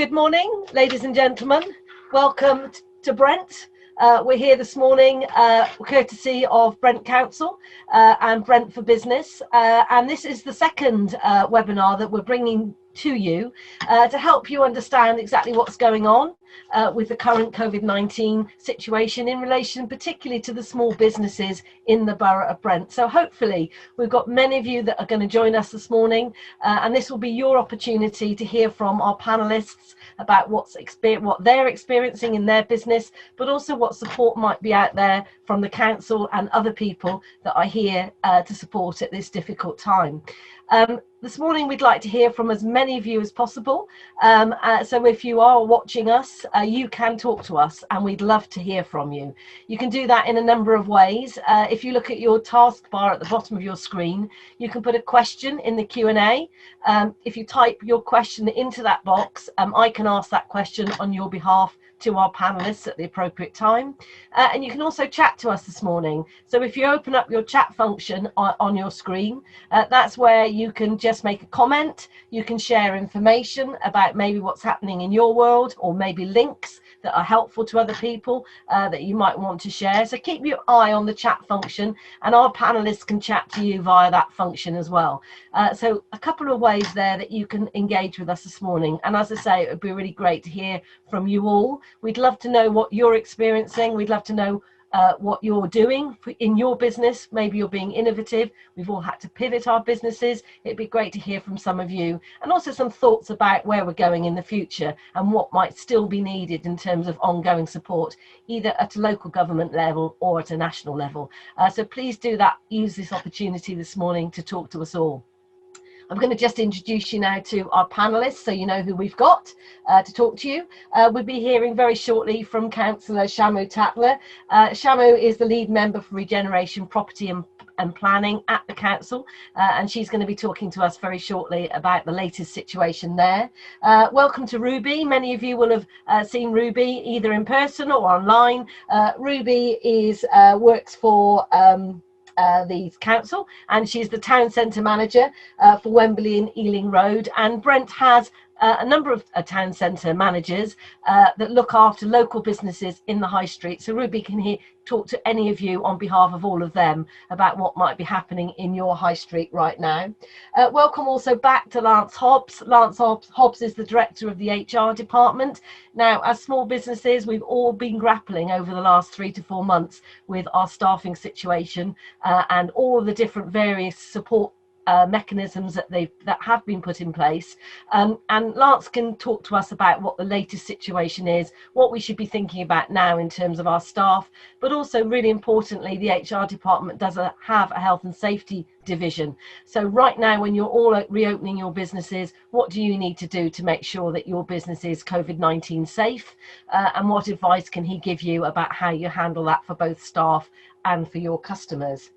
Good morning, ladies and gentlemen. Welcome to Brent. We're here this morning courtesy of Brent Council and Brent for Business. And this is the second webinar that we're bringing to you to help you understand exactly what's going on with the current COVID-19 situation in relation particularly to the small businesses in the borough of Brent. So hopefully we've got many of you that are going to join us this morning, and this will be your opportunity to hear from our panelists about what they're experiencing in their business, but also what support might be out there from the council and other people that are here to support at this difficult time. This morning we'd like to hear from as many of you as possible, so if you are watching us, you can talk to us and we'd love to hear from you. You can do that in a number of ways. If you look at your taskbar at the bottom of your screen, you can put a question in the Q&A. If you type your question into that box, I can ask that question on your behalf to our panelists at the appropriate time, and you can also chat to us this morning. So if you open up your chat function on your screen, that's where you can just make a comment, you can share information about maybe what's happening in your world, or maybe links that are helpful to other people that you might want to share. So keep your eye on the chat function, and our panelists can chat to you via that function as well. So a couple of ways there that you can engage with us this morning, and as I say, it would be really great to hear from you all. We'd love to know what you're experiencing. We'd love to know what you're doing in your business. Maybe you're being innovative. We've all had to pivot our businesses. It'd be great to hear from some of you, and also some thoughts about where we're going in the future and what might still be needed in terms of ongoing support, either at a local government level or at a national level. So please do that. Use this opportunity this morning to talk to us all. I'm going to just introduce you now to our panelists so you know who we've got to talk to you. We'll be hearing very shortly from Councillor Shamu Tatler. Shamu is the lead member for Regeneration, Property and Planning at the Council, and she's going to be talking to us very shortly about the latest situation there. Welcome to Ruby. Many of you will have seen Ruby either in person or online. Ruby works for the council, and she's the town centre manager for Wembley and Ealing Road, and Brent has a number of town centre managers that look after local businesses in the high street. So Ruby can talk to any of you on behalf of all of them about what might be happening in your high street right now. Welcome also back to Lance Hobbs. Lance Hobbs is the director of the HR department. Now, as small businesses, we've all been grappling over the last 3 to 4 months with our staffing situation and all the different various support mechanisms that have been put in place, and Lance can talk to us about what the latest situation is, what we should be thinking about now in terms of our staff, but also really importantly, the HR department does have a health and safety division. So right now, when you're all reopening your businesses, what do you need to do to make sure that your business is COVID-19 safe, and what advice can he give you about how you handle that for both staff and for your customers?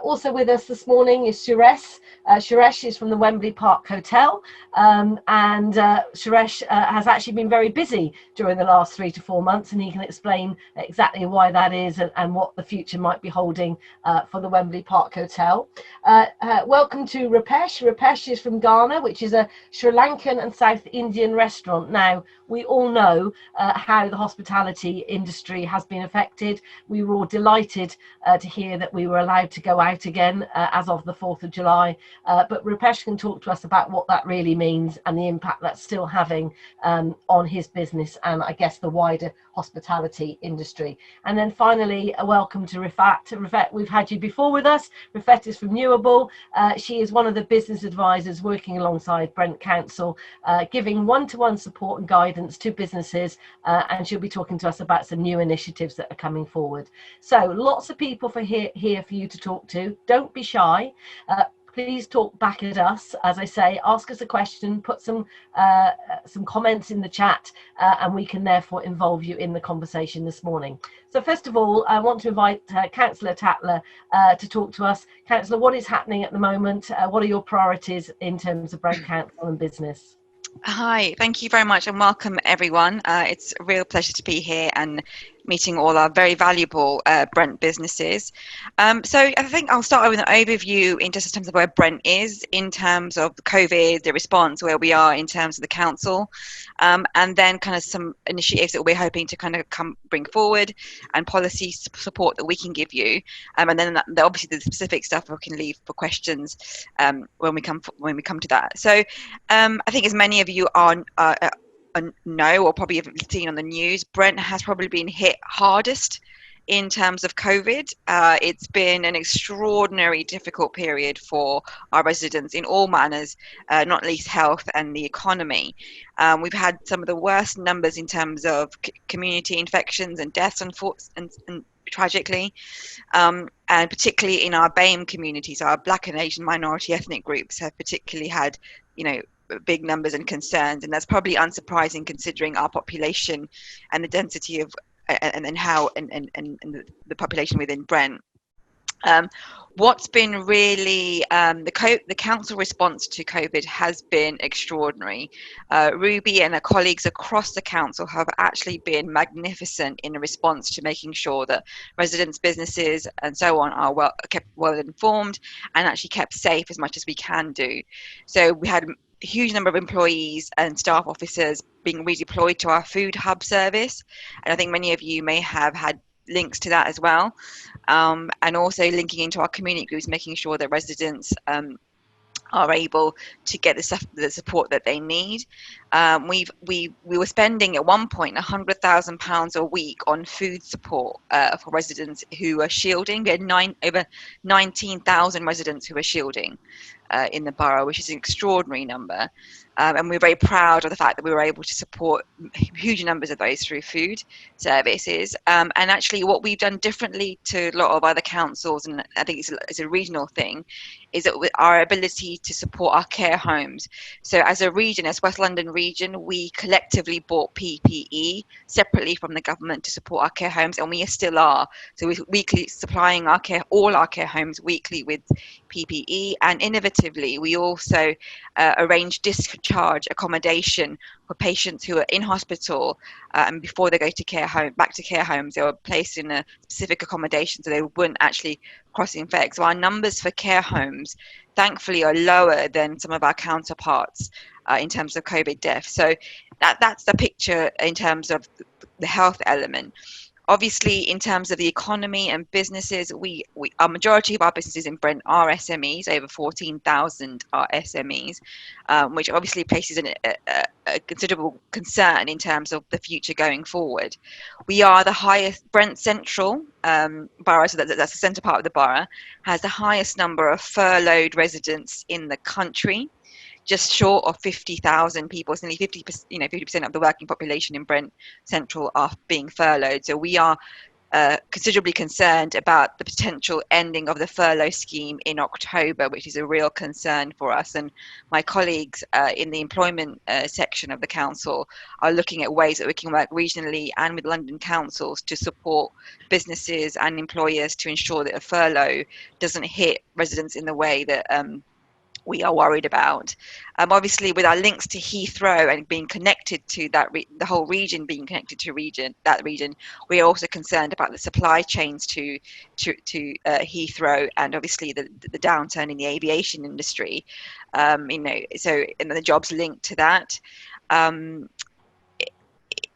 Also with us this morning is Suresh. Suresh is from the Wembley Park Hotel, and Suresh has actually been very busy during the last 3 to 4 months, and he can explain exactly why that is and what the future might be holding for the Wembley Park Hotel. Welcome to Rupesh. Rupesh is from Ghana, which is a Sri Lankan and South Indian restaurant. Now, we all know how the hospitality industry has been affected. We were all delighted to hear that we were allowed to go out again as of the 4th of July. But Rupesh can talk to us about what that really means and the impact that's still having on his business and I guess the wider hospitality industry. And then finally, a welcome to Rifat. Rifat, we've had you before with us. Rifat is from Newable. She is one of the business advisors working alongside Brent Council, giving one-to-one support and guidance to businesses, and she'll be talking to us about some new initiatives that are coming forward. So lots of people here for you to talk to. Don't be shy. Please talk back at us. As I say, ask us a question, put some comments in the chat, and we can therefore involve you in the conversation this morning. So first of all, I want to invite Councillor Tatler to talk to us. Councillor, what is happening at the moment? What are your priorities in terms of Brent Council and business? Hi, thank you very much and welcome everyone. It's a real pleasure to be here and meeting all our very valuable Brent businesses. So I think I'll start with an overview in just in terms of where Brent is in terms of COVID, the response, where we are in terms of the council, and then kind of some initiatives that we're hoping to kind of bring forward and policy support that we can give you. And then obviously the specific stuff we can leave for questions when we come to that. So I think as many of you know or probably have seen on the news, Brent has probably been hit hardest in terms of COVID. It's been an extraordinary difficult period for our residents in all manners, not least health and the economy. We've had some of the worst numbers in terms of community infections and deaths, and tragically, and particularly in our BAME communities, our Black and Asian minority ethnic groups have particularly had, big numbers and concerns, and that's probably unsurprising considering our population and the density of and how and the population within Brent. What's been really the council response to COVID has been extraordinary. Ruby and her colleagues across the council have actually been magnificent in a response to making sure that residents, businesses, and so on are kept well informed and actually kept safe as much as we can do. So we had a huge number of employees and staff officers being redeployed to our food hub service, and I think many of you may have had links to that as well, and also linking into our community groups, making sure that residents are able to get the support that they need. We were spending at one point £100,000 a week on food support for residents who are shielding. We had over 19,000 residents who are shielding in the borough, which is an extraordinary number. And we're very proud of the fact that we were able to support huge numbers of those through food services. And actually what we've done differently to a lot of other councils, and I think it's a regional thing, is that with our ability to support our care homes. So as a region, as West London region, we collectively bought PPE separately from the government to support our care homes, and we still are. So we're weekly supplying all our care homes weekly with PPE, and innovatively, we also arrange discharge accommodation for patients who are in hospital, and before they go to back to care homes, they were placed in a specific accommodation so they wouldn't actually cross-infect. So our numbers for care homes, thankfully, are lower than some of our counterparts in terms of COVID deaths. So that's the picture in terms of the health element. Obviously, in terms of the economy and businesses, our majority of our businesses in Brent are SMEs. Over 14,000 are SMEs, which obviously places a considerable concern in terms of the future going forward. We are the highest, Brent Central borough, so that's the centre part of the borough, has the highest number of furloughed residents in the country. Just short of 50,000 people, so nearly 50% of the working population in Brent Central are being furloughed. So we are considerably concerned about the potential ending of the furlough scheme in October, which is a real concern for us. And my colleagues in the employment section of the council are looking at ways that we can work regionally and with London councils to support businesses and employers to ensure that a furlough doesn't hit residents in the way that we are worried about. Obviously, with our links to Heathrow and being connected to that, the whole region being connected to that region, we are also concerned about the supply chains to Heathrow, and obviously the downturn in the aviation industry. So and the jobs linked to that.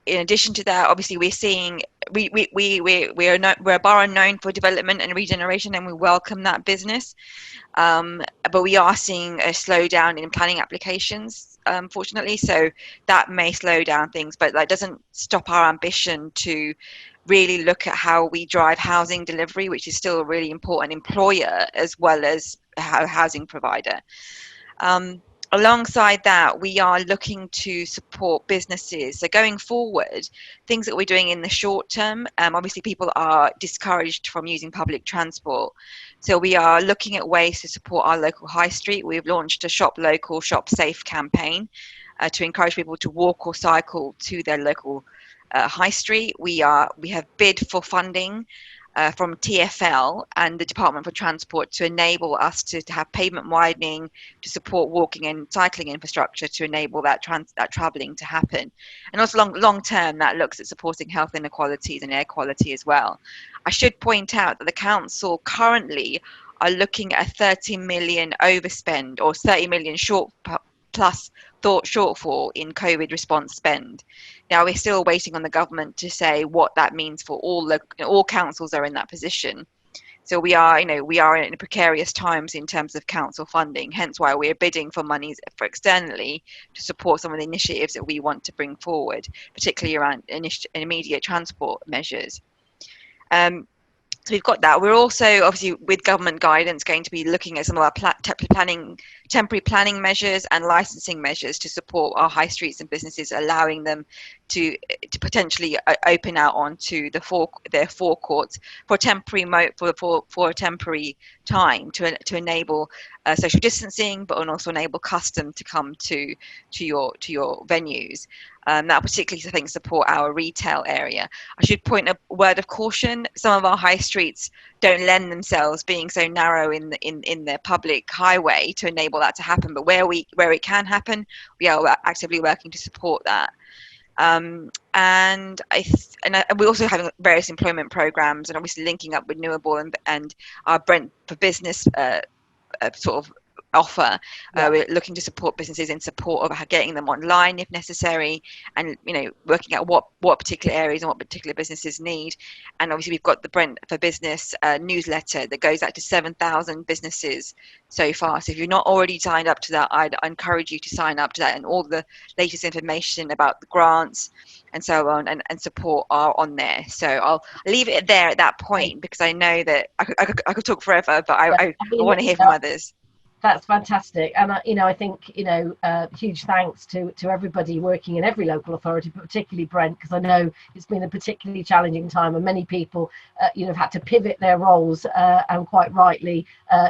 In addition to that, obviously, we're seeing we're a borough known for development and regeneration, and we welcome that business. But we are seeing a slowdown in planning applications, unfortunately, so that may slow down things, but that doesn't stop our ambition to really look at how we drive housing delivery, which is still a really important employer as well as a housing provider. Alongside that, we are looking to support businesses. So going forward, things that we're doing in the short term, obviously people are discouraged from using public transport. So we are looking at ways to support our local high street. We've launched a Shop Local, Shop Safe campaign to encourage people to walk or cycle to their local high street. We have bid for funding from TfL and the Department for Transport to enable us to have pavement widening to support walking and cycling infrastructure to enable that travelling to happen. And also long term, that looks at supporting health inequalities and air quality as well. I should point out that the council currently are looking at a 30 million overspend or 30 million plus thought shortfall in COVID response spend. Now we're still waiting on the government to say what that means for all councils are in that position. So we are in precarious times in terms of council funding, hence why we're bidding for monies for externally to support some of the initiatives that we want to bring forward, particularly around immediate transport measures. So we've got that. We're also, obviously, with government guidance, going to be looking at some of our temporary planning measures and licensing measures to support our high streets and businesses, allowing them to potentially open out onto their forecourts for a temporary time to enable social distancing, but also enable custom to come to your venues. That particularly, I think, support our retail area. I should point a word of caution. Some of our high streets don't lend themselves, being so narrow in the public highway, to enable that to happen. But where it can happen, we are actively working to support that. And we also have various employment programs, and obviously linking up with Renewable and our Brent for Business sort of offer. We're looking to support businesses in support of getting them online if necessary, and working out what particular areas and what particular businesses need. And obviously we've got the Brent for Business newsletter that goes out to 7,000 businesses so far. So if you're not already signed up to that, I'd encourage you to sign up to that, and all the latest information about the grants and so on and support are on there. So I'll leave it there at that point, because I know that I could talk forever, but I want to hear from others. That's fantastic. And I think huge thanks to everybody working in every local authority, but particularly Brent, because I know it's been a particularly challenging time, and many people have had to pivot their roles and quite rightly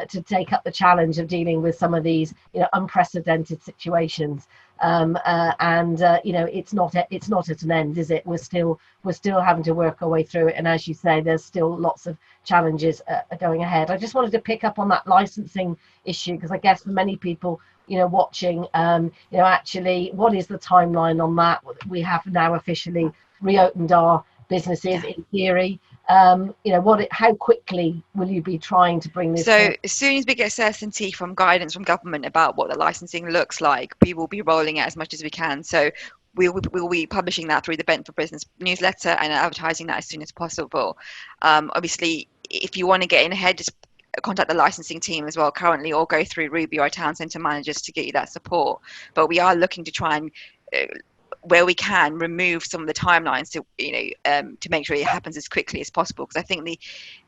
to take up the challenge of dealing with some of these unprecedented situations. It's not at an end, is it? We're still having to work our way through it, and as you say, there's still lots of challenges going ahead. I just wanted to pick up on that licensing issue, because I guess for many people watching, actually, what is the timeline on that? We have now officially reopened our businesses in theory. How quickly will you be trying to bring this? So as soon as we get certainty from guidance from government about what the licensing looks like, we will be rolling out as much as we can. So we'll be publishing that through the Brent for Business newsletter and advertising that as soon as possible. Obviously, if you want to get in ahead, just contact the licensing team as well currently, or go through Ruby or our town centre managers to get you that support. But we are looking to try and where we can remove some of the timelines to make sure it happens as quickly as possible, because I think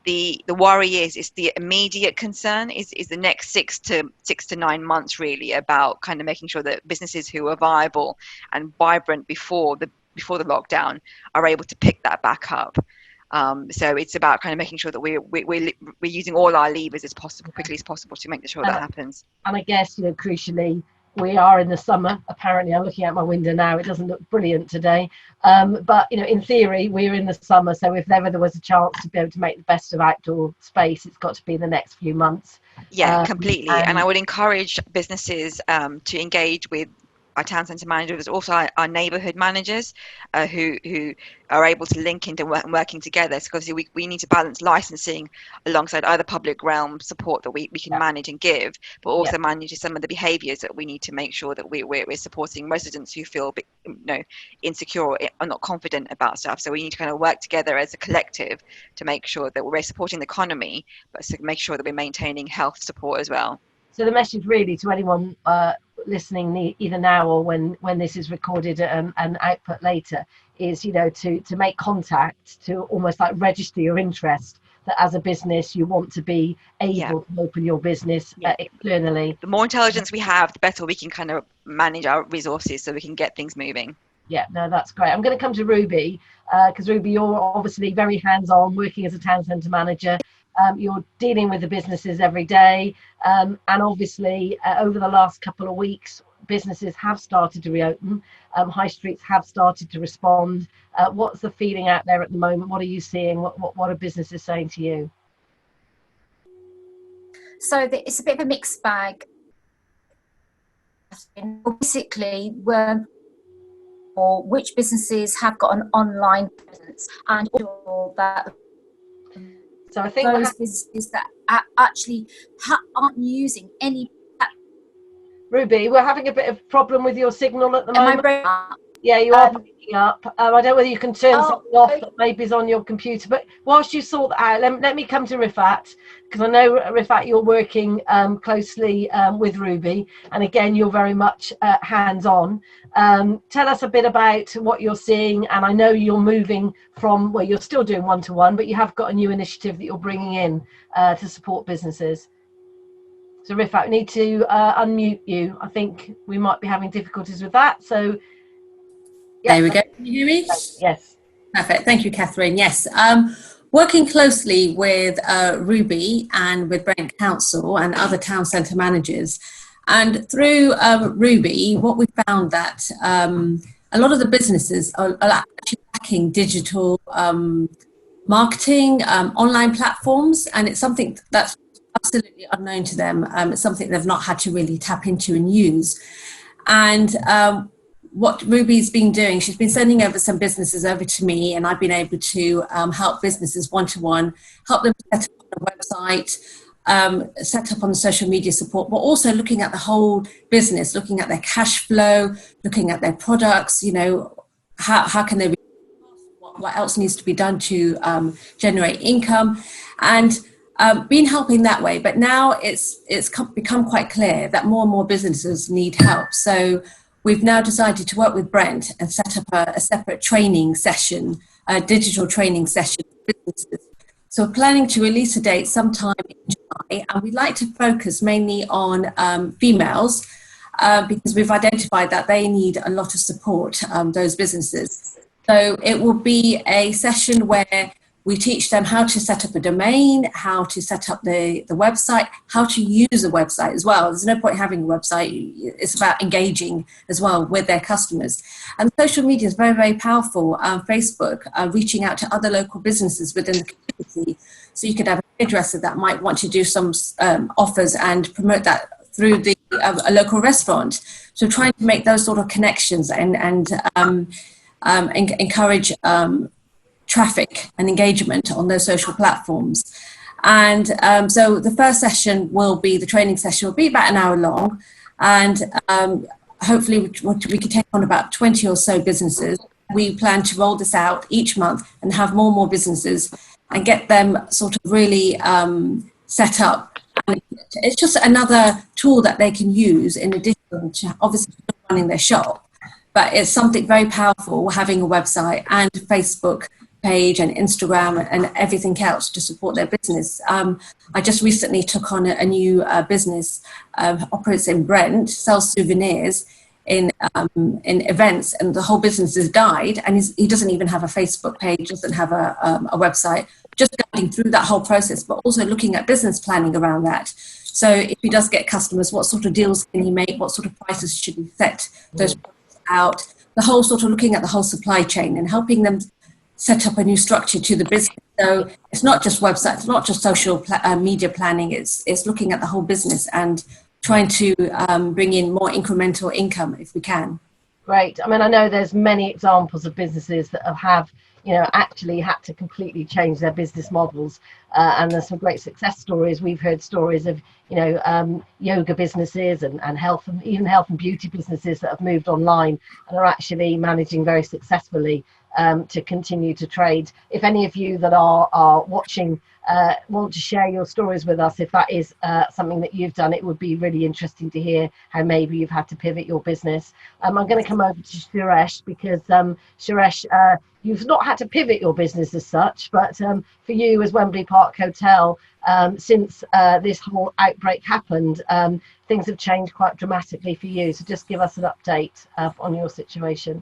the worry is the immediate concern is the next 6 to 9 months, really, about kind of making sure that businesses who are viable and vibrant before the lockdown are able to pick that back up. So it's about kind of making sure that we're using all our levers as quickly as possible to make sure that happens. And I guess crucially, we are in the summer. Apparently, I'm looking out my window now. It doesn't look brilliant today. But in theory, we're in the summer. So if ever there was a chance to be able to make the best of outdoor space, it's got to be the next few months. Yeah, completely. And I would encourage businesses to engage with our town centre managers, also our neighbourhood managers, who are able to link into working together. So obviously we need to balance licensing alongside other public realm support that we can manage and give, but also manage some of the behaviours that we need to make sure that we're supporting residents who feel insecure or not confident about stuff. So we need to kind of work together as a collective to make sure that we're supporting the economy, but to make sure that we're maintaining health support as well. So the message really to anyone listening either now or when this is recorded and output later is to make contact, to almost like register your interest, that as a business you want to be able to open your business externally. The more intelligence we have, the better we can kind of manage our resources so we can get things moving. Yeah, no, that's great. I'm going to come to Ruby, because Ruby, you're obviously very hands-on, working as a town centre manager. You're dealing with the businesses every day, and obviously over the last couple of weeks, businesses have started to reopen. High streets have started to respond. What's the feeling out there at the moment? What are you seeing? What are businesses saying to you? So it's a bit of a mixed bag. Basically, or which businesses have got an online presence, and all that. So I think those businesses that actually aren't using any. Ruby, we're having a bit of problem with your signal at the moment. Yeah, you are breaking up. I don't know whether you can turn something off that maybe is on your computer. But whilst you sort that out, let me come to Rifat, because I know, Rifat, you're working closely with Ruby. And again, you're very much hands-on. Tell us a bit about what you're seeing. And I know you're moving from, well, you're still doing one-to-one, but you have got a new initiative that you're bringing in to support businesses. So Rifat, we need to unmute you. I think we might be having difficulties with that. So yeah. There we go. Can you hear me? Yes. Perfect. Thank you, Catherine. Yes. Working closely with Ruby and with Brent Council and other town centre managers. And through Ruby, what we found that a lot of the businesses are actually lacking digital marketing, online platforms, and it's something that's absolutely unknown to them. It's something they've not had to really tap into and use. And what Ruby's been doing, she's been sending over some businesses over to me, and I've been able to help businesses one-to-one, help them set up on a website, set up on the social media support, but also looking at the whole business, looking at their cash flow, looking at their products, you know, how can they, what else needs to be done to generate income, and been helping that way. But now it's become quite clear that more and more businesses need help. So we've now decided to work with Brent and set up a separate training session, a digital training session for businesses. So we're planning to release a date sometime in July, and we'd like to focus mainly on females because we've identified that they need a lot of support, those businesses. So it will be a session where we teach them how to set up a domain, how to set up the website, how to use a website as well. There's no point having a website. It's about engaging as well with their customers. And social media is very, very powerful. Facebook, reaching out to other local businesses within the community. So you could have a hairdresser that might want to do some offers and promote that through a local restaurant. So trying to make those sort of connections and encourage traffic and engagement on those social platforms. And so the first session will be, the training session will be about an hour long, and hopefully we can take on about 20 or so businesses. We plan to roll this out each month and have more and more businesses and get them sort of really set up. And it's just another tool that they can use in addition to obviously running their shop, but it's something very powerful, having a website and Facebook page and Instagram and everything else to support their business. I just recently took on a new business, operates in Brent, sells souvenirs in events, and the whole business has died, and he doesn't even have a Facebook page, doesn't have a website, just going through that whole process, but also looking at business planning around that. So if he does get customers, what sort of deals can he make, what sort of prices should he set those products out, the whole sort of looking at the whole supply chain and helping them set up a new structure to the business. So it's not just websites, it's not just social media planning, it's looking at the whole business and trying to bring in more incremental income if we can. Great. I mean, I know there's many examples of businesses that have actually had to completely change their business models. And there's some great success stories. We've heard stories of, yoga businesses and health and even health and beauty businesses that have moved online and are actually managing very successfully to continue to trade. If any of you that are watching want to share your stories with us, if that is something that you've done, it would be really interesting to hear how maybe you've had to pivot your business. I'm going to come over to Suresh because Suresh, you've not had to pivot your business as such, but for you as Wembley Park Hotel, since this whole outbreak happened, things have changed quite dramatically for you. So just give us an update on your situation.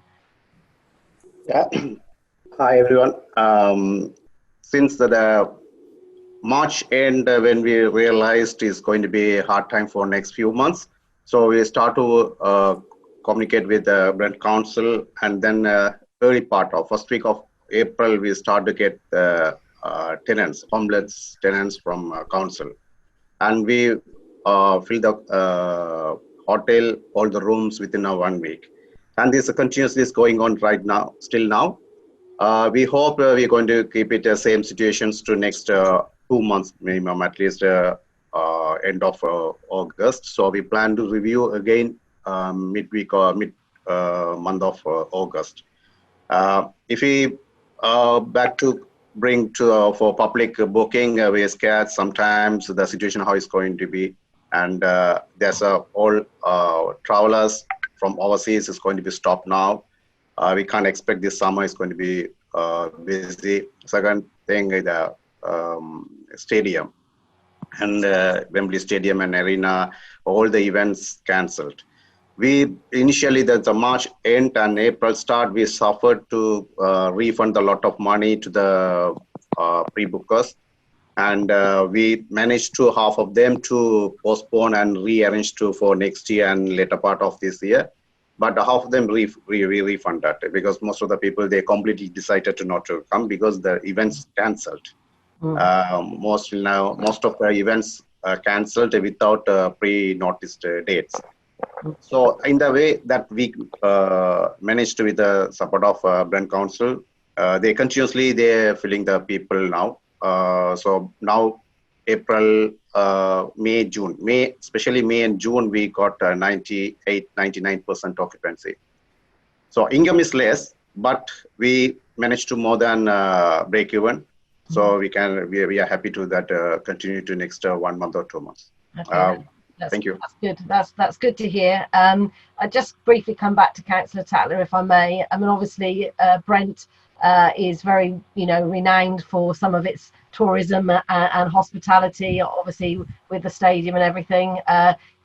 Yeah. Hi, everyone. Since the March end, when we realized it's going to be a hard time for next few months, So we start to communicate with the Brent Council, and then early part of first week of April, we start to get tenants, homeless tenants from council, and we fill the hotel, all the rooms within 1 week, and this continuously is going on right now, still now. We hope we're going to keep it the same situations to next 2 months minimum, at least end of August. So we plan to review again midweek or mid month of August. If we back to bring to for public booking, we're scared sometimes the situation how it's going to be, and there's all travelers from overseas is going to be stopped now. We can't expect this summer is going to be busy. Second thing is the stadium and Wembley Stadium and Arena, all the events cancelled. We initially, the March end and April start, we suffered to refund a lot of money to the pre-bookers, and we managed to half of them to postpone and rearrange to for next year and later part of this year. But half of them we refunded, because most of the people, they completely decided to not to come because the events cancelled. Most of the events cancelled without pre-noticed dates. So in the way that we managed to, with the support of Brent Council, they're filling the people now. So now April, May, June, especially May and June, we got 98-99% occupancy. So income is less, but we managed to more than break even. So we are happy to that continue to next 1 month or 2 months. Okay. Thank you. That's good. That's good to hear. I just briefly come back to Councillor Tatler, if I may. I mean, obviously, Brent is very, renowned for some of its tourism and hospitality. Obviously, with the stadium and everything.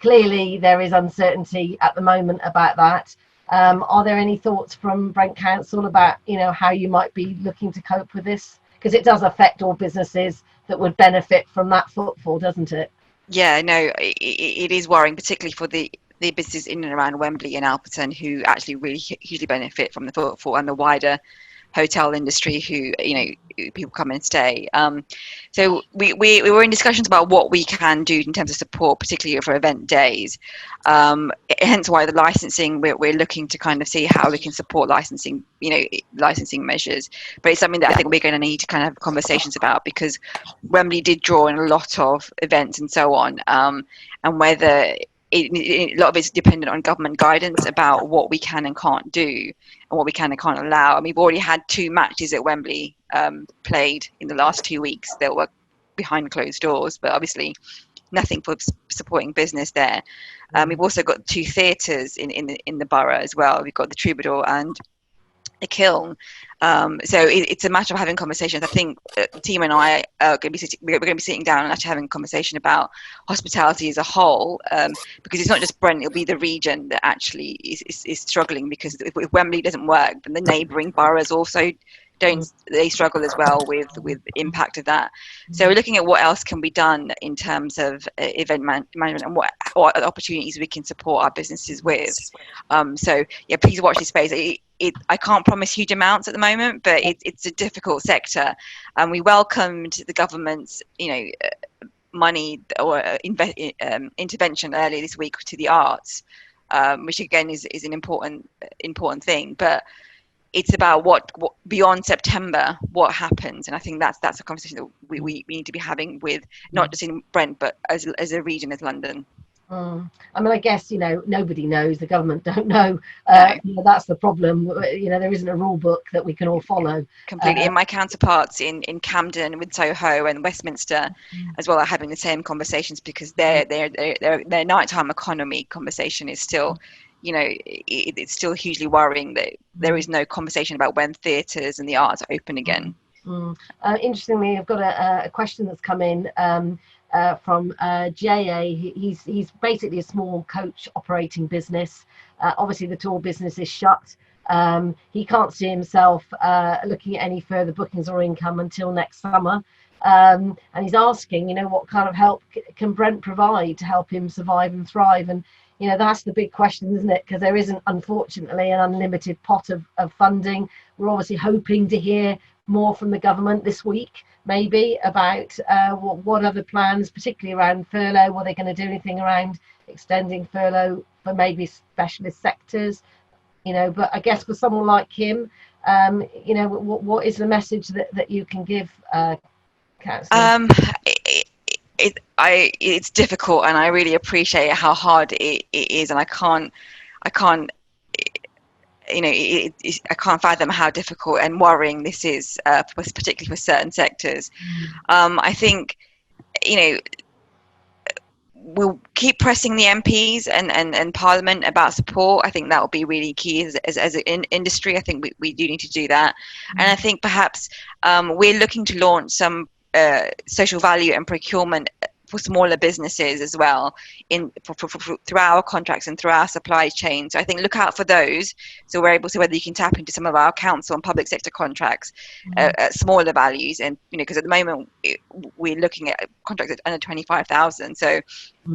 Clearly, there is uncertainty at the moment about that. Are there any thoughts from Brent Council about, how you might be looking to cope with this? Because it does affect all businesses that would benefit from that footfall, doesn't it? Yeah, no, it is worrying, particularly for the businesses in and around Wembley and Alperton, who actually really hugely benefit from the footfall, and the wider hotel industry, who people come and stay. So we were in discussions about what we can do in terms of support, particularly for event days. Hence why the licensing, we're looking to kind of see how we can support licensing measures. But it's something that I think we're going to need to kind of have conversations about, because Wembley did draw in a lot of events and so on, and whether a lot of it's dependent on government guidance about what we can and can't do, and what we can and can't allow. And we've already had 2 matches at Wembley played in the last 2 weeks that were behind closed doors, but obviously nothing for supporting business there. We've also got 2 theatres in the borough as well. We've got the Troubadour and the Kiln. So it's a matter of having conversations. I think the team and I are going to be sitting down and actually having a conversation about hospitality as a whole, because it's not just Brent, it'll be the region that actually is struggling, because if Wembley doesn't work, then the neighbouring boroughs also they struggle as well with impact of that. So we're looking at what else can be done in terms of event management, and what opportunities we can support our businesses with. So yeah, please watch this space. I can't promise huge amounts at the moment, but it's a difficult sector, and we welcomed the government's money or intervention earlier this week to the arts, which again is an important thing, but it's about what beyond September, what happens. And I think that's a conversation that we need to be having with, not just in Brent, but as a region, as London. I mean, I guess, nobody knows. The government don't know. No. That's the problem. There isn't a rule book that we can all follow. Completely. And my counterparts in Camden, with Soho and Westminster as well are having the same conversations, because their nighttime economy conversation is still, it's still hugely worrying that there is no conversation about when theatres and the arts open again. Interestingly, I've got a question that's come in from JA. He's basically a small coach operating business. Obviously, the tour business is shut. He can't see himself looking at any further bookings or income until next summer. And he's asking, what kind of help can Brent provide to help him survive and thrive? And that's the big question, isn't it? Because there isn't, unfortunately, an unlimited pot of funding. We're obviously hoping to hear more from the government this week, maybe, about what other plans, particularly around furlough. Were they going to do anything around extending furlough for maybe specialist sectors? But I guess for someone like him, what is the message that you can give, Councillor? It's difficult, and I really appreciate how hard it is, and I can't I can't fathom how difficult and worrying this is, particularly for certain sectors. I think we'll keep pressing the MPs and Parliament about support. I think that will be really key as an industry. I think we do need to do that. And I think perhaps we're looking to launch some social value and procurement for smaller businesses as well through our contracts and through our supply chain. So I think look out for those, so we're able to, whether you can tap into some of our council and public sector contracts at smaller values, and because at the moment we're looking at contracts at under 25,000. So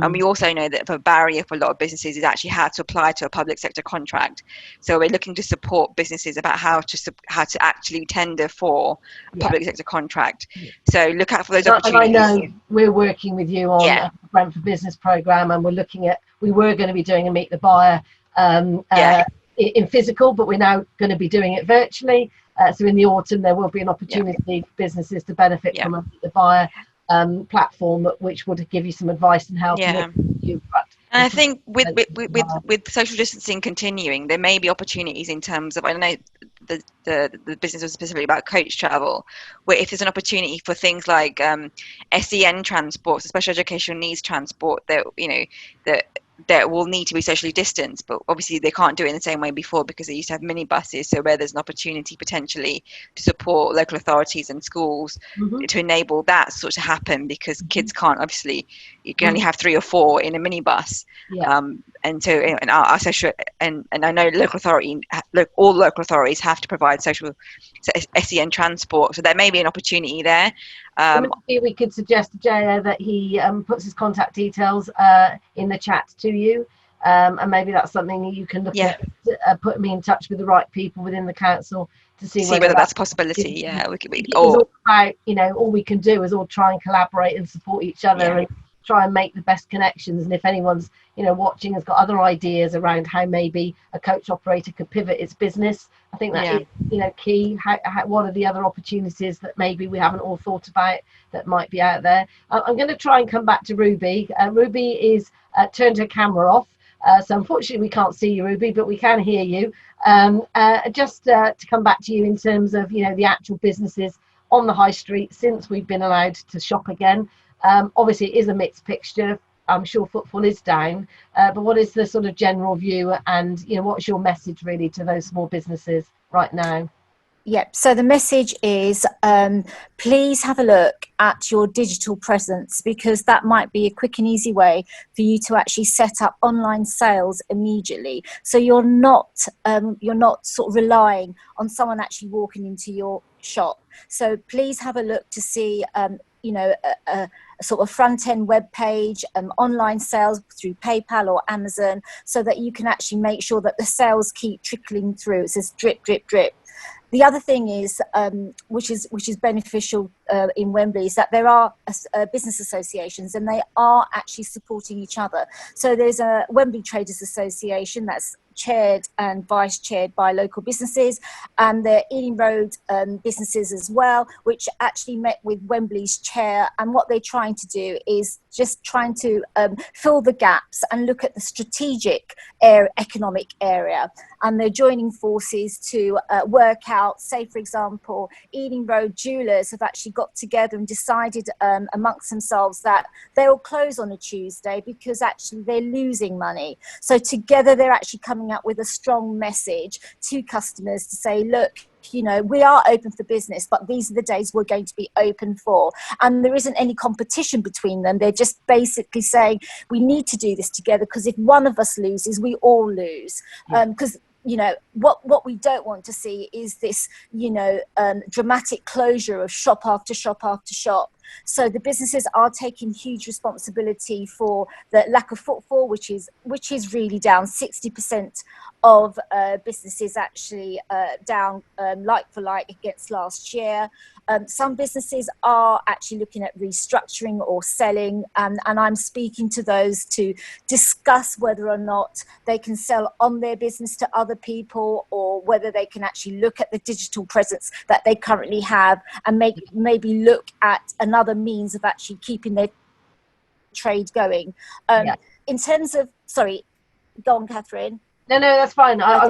and we also know that the barrier for a lot of businesses is actually how to apply to a public sector contract. So we're looking to support businesses about how to actually tender for a public sector contract. So look out for those opportunities. And I know we're working with you on a Brent for Business program, and we were going to be doing a Meet the Buyer in physical, but we're now going to be doing it virtually. So in the autumn there will be an opportunity for businesses to benefit from a Meet the Buyer platform, which would give you some advice and help. And I think with social distancing continuing, there may be opportunities in terms of, I don't know, the business was specifically about coach travel, where if there's an opportunity for things like SEN transport, so special educational needs transport, that will need to be socially distanced, but obviously they can't do it in the same way before because they used to have minibuses. So where there's an opportunity potentially to support local authorities and schools to enable that sort of happen, because kids can't, obviously you can only have 3 or 4 in a minibus. And so our social, and I know all local authorities have to provide social SEN transport, so there may be an opportunity there. Maybe we could suggest to Jaya that he puts his contact details in the chat to you, and maybe that's something you can look at, put me in touch with the right people within the council to see whether that's a possibility. All about, all we can do is all try and collaborate and support each other and try and make the best connections. And if anyone's watching has got other ideas around how maybe a coach operator could pivot its business, I think that is key. What are the other opportunities that maybe we haven't all thought about that might be out there? I'm going to try and come back to Ruby. Ruby is turned her camera off, so unfortunately we can't see you, Ruby, but we can hear you. Just to come back to you in terms of the actual businesses on the high street since we've been allowed to shop again. Obviously it is a mixed picture. I'm sure footfall is down, but what is the sort of general view, and what's your message really to those small businesses right now? So the message is, please have a look at your digital presence, because that might be a quick and easy way for you to actually set up online sales immediately. So you're not sort of relying on someone actually walking into your shop. So please have a look to see a sort of front-end web page, online sales through PayPal or Amazon, so that you can actually make sure that the sales keep trickling through. It says drip, drip, drip. The other thing is, which is beneficial in Wembley, is that there are business associations, and they are actually supporting each other. So there's a Wembley Traders Association that's chaired and vice chaired by local businesses, and the Ealing Road businesses as well, which actually met with Wembley's chair, and what they're trying to do is just trying to fill the gaps and look at the strategic economic area, and they're joining forces to work out, say for example, Ealing Road Jewellers have actually got together and decided amongst themselves that they'll close on a Tuesday because actually they're losing money. So together they're actually coming up with a strong message to customers to say, look, we are open for business, but these are the days we're going to be open for. And there isn't any competition between them. They're just basically saying we need to do this together, because if one of us loses, we all lose. Because what we don't want to see is this dramatic closure of shop after shop after shop. So the businesses are taking huge responsibility for the lack of footfall, which is really down. 60% of businesses actually down like for like against last year. Some businesses are actually looking at restructuring or selling, and I'm speaking to those to discuss whether or not they can sell on their business to other people, or whether they can actually look at the digital presence that they currently have and maybe look at another means of actually keeping their trade going. In terms of, sorry, go on, Catherine. No, that's fine. I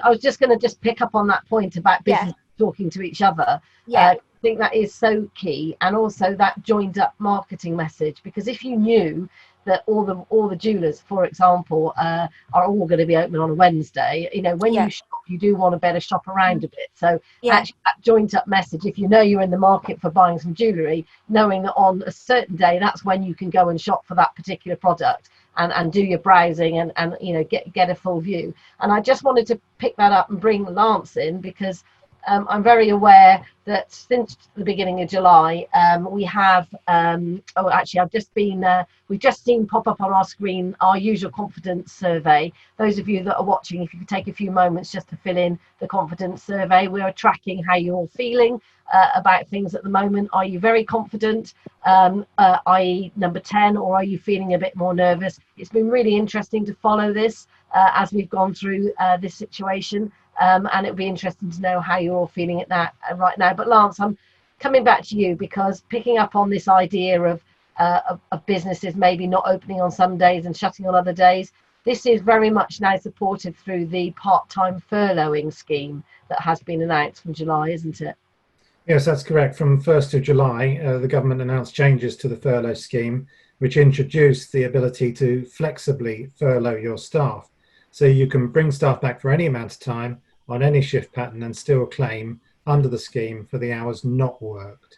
was just gonna pick up on that point about business talking to each other. I think that is so key, and also that joined up marketing message, because if you knew that all the jewelers, for example, are all going to be open on a Wednesday, when you shop, you do want to better shop around a bit. So actually that joint up message, if you know you're in the market for buying some jewellery, knowing that on a certain day, that's when you can go and shop for that particular product and do your browsing and get a full view. And I just wanted to pick that up and bring Lance in, because I'm very aware that since the beginning of July, we have, we've just seen pop up on our screen our usual confidence survey. Those of you that are watching, if you could take a few moments just to fill in the confidence survey. We are tracking how you're feeling about things at the moment. Are you very confident, i.e. number 10, or are you feeling a bit more nervous? It's been really interesting to follow this as we've gone through this situation. And it'll be interesting to know how you're all feeling at that right now. But Lance, I'm coming back to you, because picking up on this idea of businesses maybe not opening on some days and shutting on other days, this is very much now supported through the part-time furloughing scheme that has been announced from July, isn't it? Yes, that's correct. From 1st of July, the government announced changes to the furlough scheme, which introduced the ability to flexibly furlough your staff. So you can bring staff back for any amount of time on any shift pattern and still claim under the scheme for the hours not worked.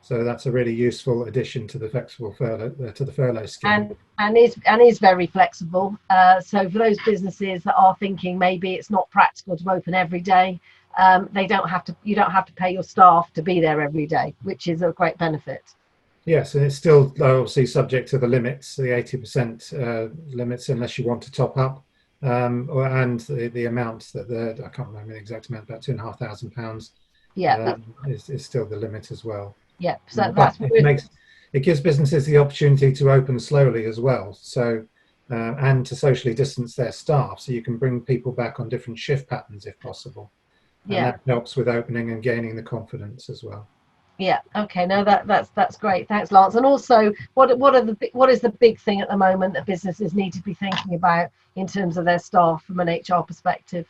So that's a really useful addition to the flexible furlough scheme. And is very flexible. So for those businesses that are thinking maybe it's not practical to open every day, you don't have to pay your staff to be there every day, which is a great benefit. Yes, and it's still obviously subject to the limits, the 80% limits, unless you want to top up. And the amount that I can't remember the exact amount, about £2,500. Is still the limit as well. Yeah, so it gives businesses the opportunity to open slowly as well. So and to socially distance their staff, so you can bring people back on different shift patterns if possible. And that helps with opening and gaining the confidence as well. Yeah. Okay. No, that's great. Thanks, Lance. And also, what is the big thing at the moment that businesses need to be thinking about in terms of their staff from an HR perspective?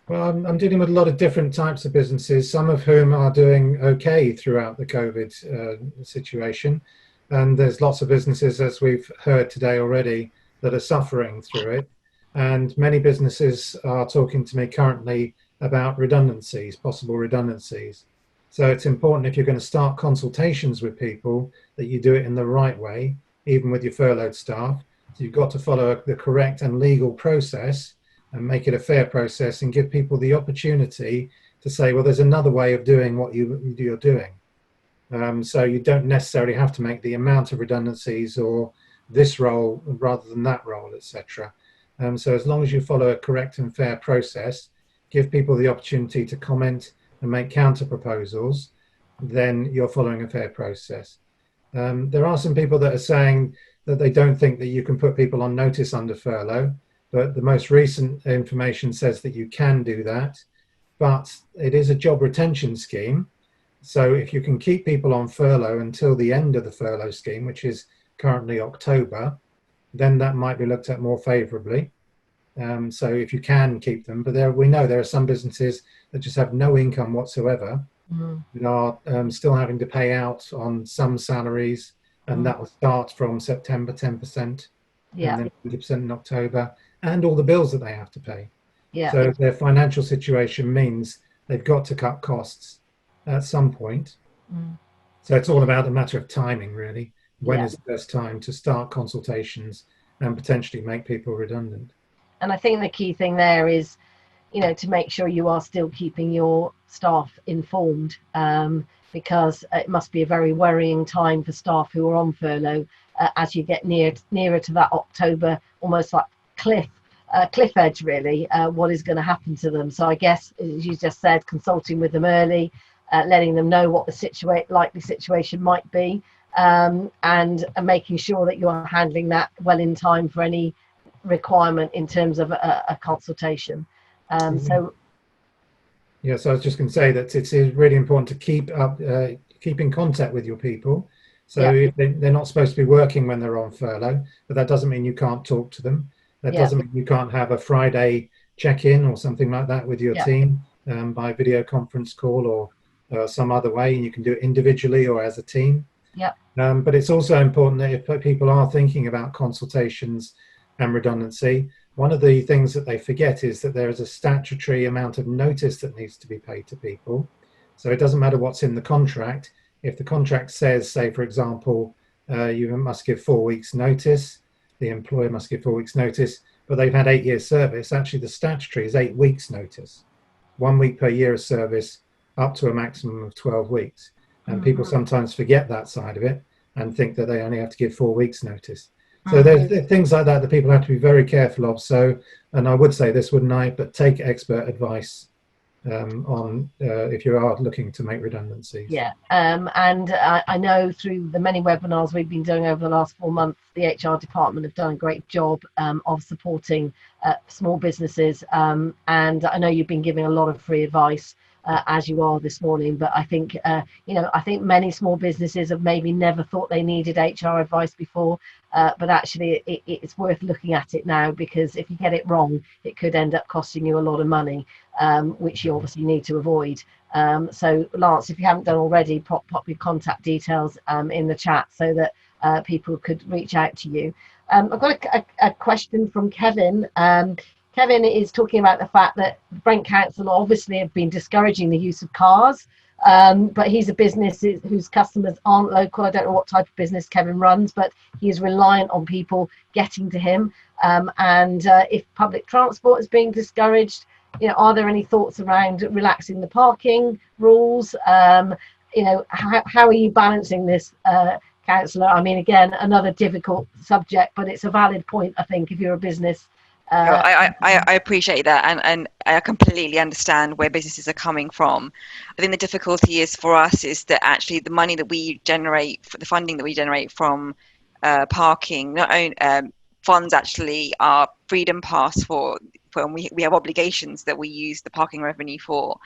Well, I'm dealing with a lot of different types of businesses, some of whom are doing okay throughout the COVID situation, and there's lots of businesses, as we've heard today already, that are suffering through it. And many businesses are talking to me currently about redundancies, possible redundancies. So it's important, if you're going to start consultations with people, that you do it in the right way, even with your furloughed staff. So you've got to follow the correct and legal process and make it a fair process, and give people the opportunity to say, well, there's another way of doing what you're doing. So you don't necessarily have to make the amount of redundancies or this role rather than that role, etc. So as long as you follow a correct and fair process, give people the opportunity to comment and make counter proposals, then you're following a fair process. There are some people that are saying that they don't think that you can put people on notice under furlough, but the most recent information says that you can do that, but it is a job retention scheme. So if you can keep people on furlough until the end of the furlough scheme, which is currently October, then that might be looked at more favourably. So if you can keep them, but we know there are some businesses that just have no income whatsoever, and are still having to pay out on some salaries, and that will start from September 10%, and then 20% in October, and all the bills that they have to pay. So their financial situation means they've got to cut costs at some point. So it's all about a matter of timing, really. When is the best time to start consultations and potentially make people redundant? And I think the key thing there is, to make sure you are still keeping your staff informed, because it must be a very worrying time for staff who are on furlough, as you get nearer to that October, almost like cliff edge, really. What is going to happen to them? So I guess, as you just said, consulting with them early, letting them know what the likely situation might be, and making sure that you're handling that well in time for any requirement in terms of a consultation. So yes, I was just going to say that it's really important to keep in contact with your people. So if they're not supposed to be working when they're on furlough, but that doesn't mean you can't talk to them. That doesn't mean you can't have a Friday check-in or something like that with your team, by video conference call or some other way, and you can do it individually or as a team. But it's also important that if people are thinking about consultations and redundancy, one of the things that they forget is that there is a statutory amount of notice that needs to be paid to people. So it doesn't matter what's in the contract. If the contract says, say, for example, you must give 4 weeks notice, the employer must give 4 weeks notice, but they've had 8 years service, actually the statutory is 8 weeks notice. 1 week per year of service, up to a maximum of 12 weeks. And people sometimes forget that side of it and think that they only have to give 4 weeks notice. So there's things like that people have to be very careful of. So, and I would say this, wouldn't I, but take expert advice on if you are looking to make redundancies. And I know through the many webinars we've been doing over the last 4 months, the HR department have done a great job of supporting small businesses, and I know you've been giving a lot of free advice, as you are this morning, but I think I think many small businesses have maybe never thought they needed HR advice before, but actually it's worth looking at it now, because if you get it wrong, it could end up costing you a lot of money, which you obviously need to avoid. So Lance, if you haven't done already, pop your contact details in the chat so that people could reach out to you. I've got a question from Kevin. Kevin is talking about the fact that Brent Council obviously have been discouraging the use of cars, but he's a business whose customers aren't local. I don't know what type of business Kevin runs, but he is reliant on people getting to him. And if public transport is being discouraged, are there any thoughts around relaxing the parking rules? How are you balancing this, Councillor? I mean, again, another difficult subject, but it's a valid point, I think, if you're a business. I appreciate that, and I completely understand where businesses are coming from. I think the difficulty is for us is that actually the money that we generate, the funding that we generate from parking, not only funds actually our freedom pass for when we have obligations that we use the parking revenue for.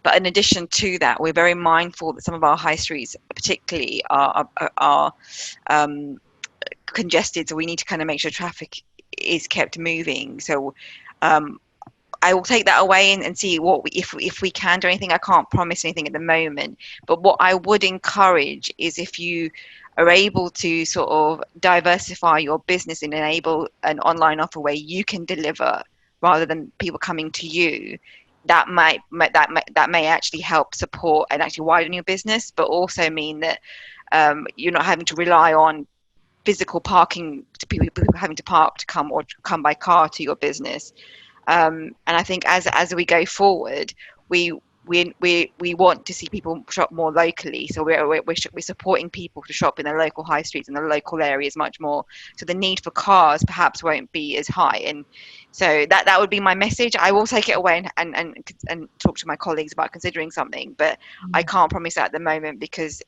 But in addition to that, we're very mindful that some of our high streets particularly are congested, so we need to kind of make sure traffic is kept moving. So I will take that away and see if we can do anything. I can't promise anything at the moment, but what I would encourage is if you are able to sort of diversify your business and enable an online offer where you can deliver rather than people coming to you, that may actually help support and actually widen your business, but also mean that you're not having to rely on physical parking to people having to park to come by car to your business. And I think as we go forward, we want to see people shop more locally. So we're supporting people to shop in the local high streets and the local areas much more. So the need for cars perhaps won't be as high. And so that would be my message. I will take it away and talk to my colleagues about considering something, but I can't promise that at the moment because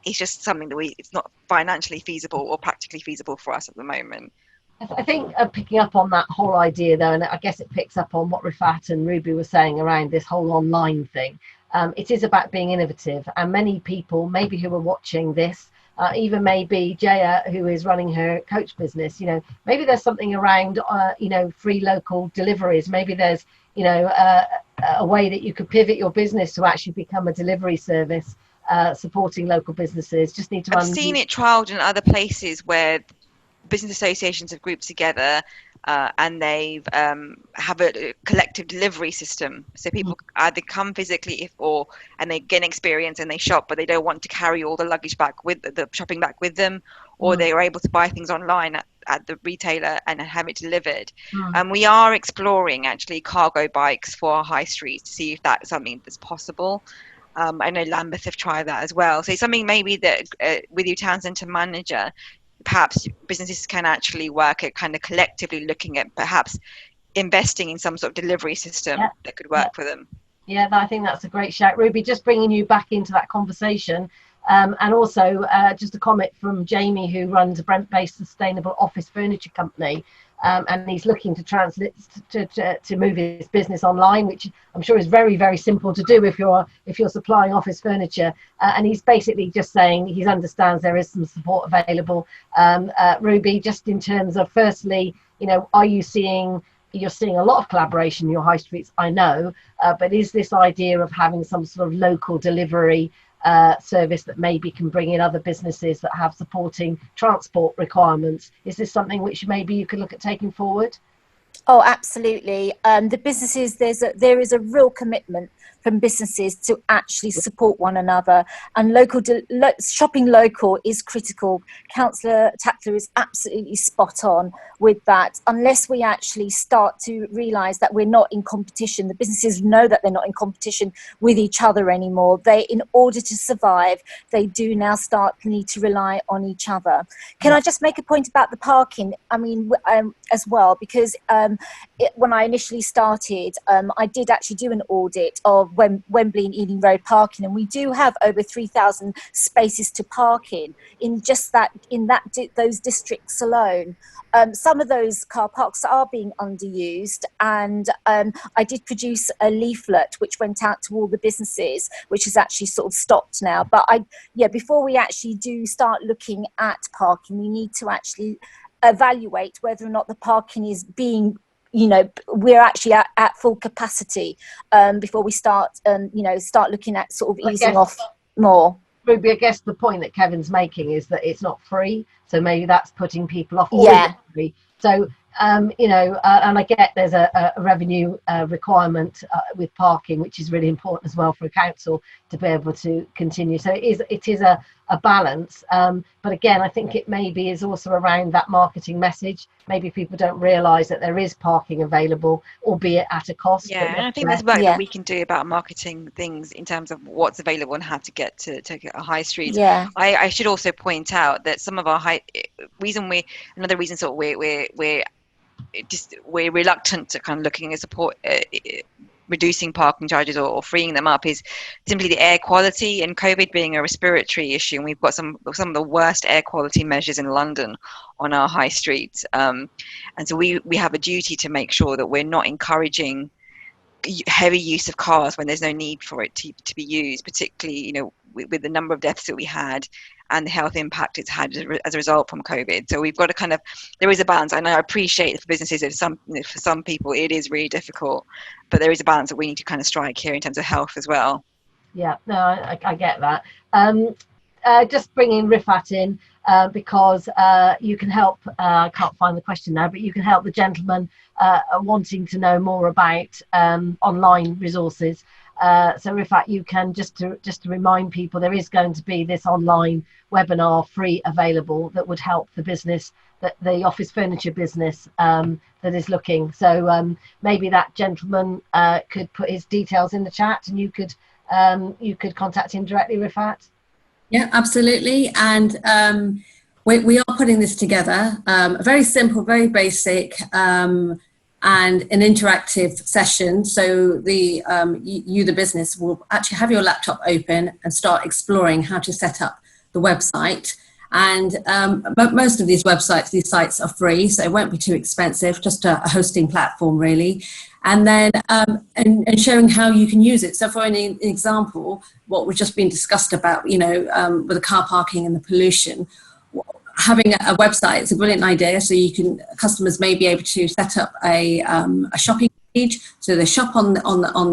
it's just something that it's not financially feasible or practically feasible for us at the moment. I think picking up on that whole idea though, and I guess it picks up on what Rifat and Ruby were saying around this whole online thing. It is about being innovative, and many people maybe who are watching this, even maybe Jaya, who is running her coach business, maybe there's something around free local deliveries. Maybe there's a way that you could pivot your business to actually become a delivery service, supporting local businesses. Just need to I've seen it trialed in other places where business associations have grouped together and they've have a collective delivery system. So people either come physically and they get an experience and they shop, but they don't want to carry all the luggage back with the shopping back with them, or they are able to buy things online at the retailer and have it delivered. Mm. We are exploring actually cargo bikes for our high streets to see if that's something that's possible. I know Lambeth have tried that as well. So it's something maybe that with your town centre manager, perhaps businesses can actually work at kind of collectively looking at perhaps investing in some sort of delivery system that could work for them. Yeah, I think that's a great shout, Ruby. Just bringing you back into that conversation, and also just a comment from Jamie, who runs a Brent-based sustainable office furniture company, and he's looking to move his business online, which I'm sure is very, very simple to do if you're supplying office furniture. And he's basically just saying he understands there is some support available. Ruby, just in terms of, firstly, are you seeing? You're seeing a lot of collaboration in your high streets, I know, but is this idea of having some sort of local delivery service that maybe can bring in other businesses that have supporting transport requirements, is this something which maybe you could look at taking forward? Oh, absolutely. The businesses, there is a real commitment from businesses to actually support one another, and shopping local is critical. Councillor Tackler is absolutely spot on with that. Unless we actually start to realise that we're not in competition, the businesses know that they're not in competition with each other anymore. In order to survive, they do now need to rely on each other. Can I just make a point about the parking? I mean, as well, because when I initially started, I did actually do an audit of Wembley and Ealing Road parking, and we do have over 3,000 spaces to park in just those districts alone. Some of those car parks are being underused, and I did produce a leaflet which went out to all the businesses, which is actually sort of stopped now. But before we actually do start looking at parking, we need to actually evaluate whether or not the parking is being, we're actually at full capacity before we start looking at sort of easing off more. Ruby, I guess the point that Kevin's making is that it's not free, so maybe that's putting people off. Free. So and I get there's a revenue requirement with parking, which is really important as well for a council to be able to continue. So it is a balance, but again, I think it maybe is also around that marketing message. Maybe people don't realise that there is parking available, albeit at a cost. Yeah, and I think there's work that we can do about marketing things in terms of what's available and how to get to a high street. Yeah. I should also point out that some of our another reason sort of we're reluctant to kind of looking at support reducing parking charges or freeing them up is simply the air quality, and COVID being a respiratory issue, and we've got some of the worst air quality measures in London on our high streets, and so we have a duty to make sure that we're not encouraging heavy use of cars when there's no need for it to be used, particularly with the number of deaths that we had and the health impact it's had as a result from COVID. So we've got to there is a balance. And I appreciate for businesses, for some people it is really difficult, but there is a balance that we need to kind of strike here in terms of health as well. Yeah, no, I get that. Just bringing Rifat in because you can help. I can't find the question now, but you can help the gentleman wanting to know more about online resources. So Rifat, you can just to remind people, there is going to be this online webinar free available that would help the business, the office furniture business that is looking. So maybe that gentleman could put his details in the chat, and you could contact him directly, Rifat. Yeah, absolutely. And we are putting this together, very simple, very basic, and an interactive session. So the business will actually have your laptop open and start exploring how to set up the website. And most of these sites are free, so it won't be too expensive, just a hosting platform really. And then and showing how you can use it. So for an example, what was just been discussed about, with the car parking and the pollution, having a website is a brilliant idea. So customers may be able to set up a shopping page. So they shop on the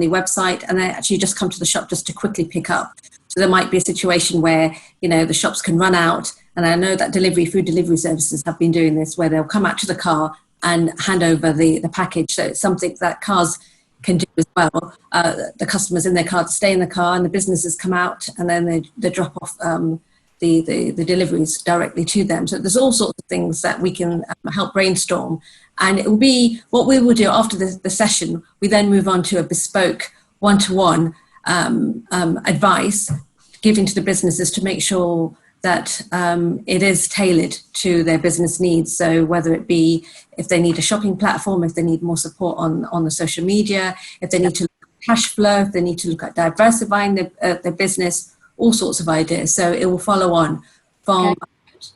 website, and they actually just come to the shop just to quickly pick up. So there might be a situation where, the shops can run out. And I know that food delivery services have been doing this, where they'll come out to the car and hand over the package. So it's something that cars can do as well. The customers in their car to stay in the car, and the businesses come out, and then they drop off the deliveries directly to them. So there's all sorts of things that we can help brainstorm. And it will be what we will do after the session. We then move on to a bespoke one-to-one advice given to the businesses to make sure that it is tailored to their business needs. So whether it be if they need a shopping platform, if they need more support on the social media, if they need to look at cash flow, if they need to look at diversifying their business, all sorts of ideas. So it will follow on from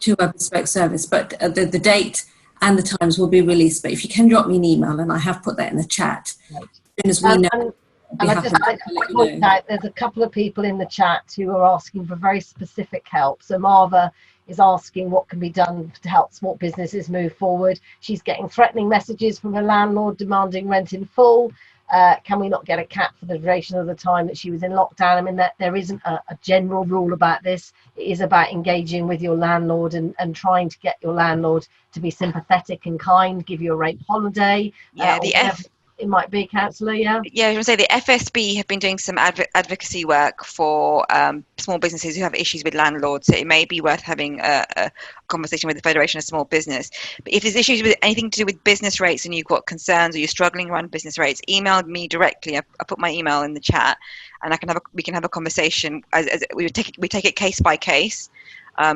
to a bespoke service. But the date and the times will be released. But if you can drop me an email, and I have put that in the chat, as soon as we know. And I'd just like to point out there's a couple of people in the chat who are asking for very specific help. So Marva is asking what can be done to help small businesses move forward. She's getting threatening messages from her landlord demanding rent in full. Can we not get a cap for the duration of the time that she was in lockdown? I mean, that there isn't a general rule about this. It is about engaging with your landlord and trying to get your landlord to be sympathetic and kind, give you a rate holiday. It might be, councillor, yeah? Yeah, I was going to say the FSB have been doing some advocacy work for small businesses who have issues with landlords. So it may be worth having a conversation with the Federation of Small Business. But if there's issues with anything to do with business rates and you've got concerns or you're struggling around business rates, email me directly. I put my email in the chat, and we can have a conversation. As we take it case by case.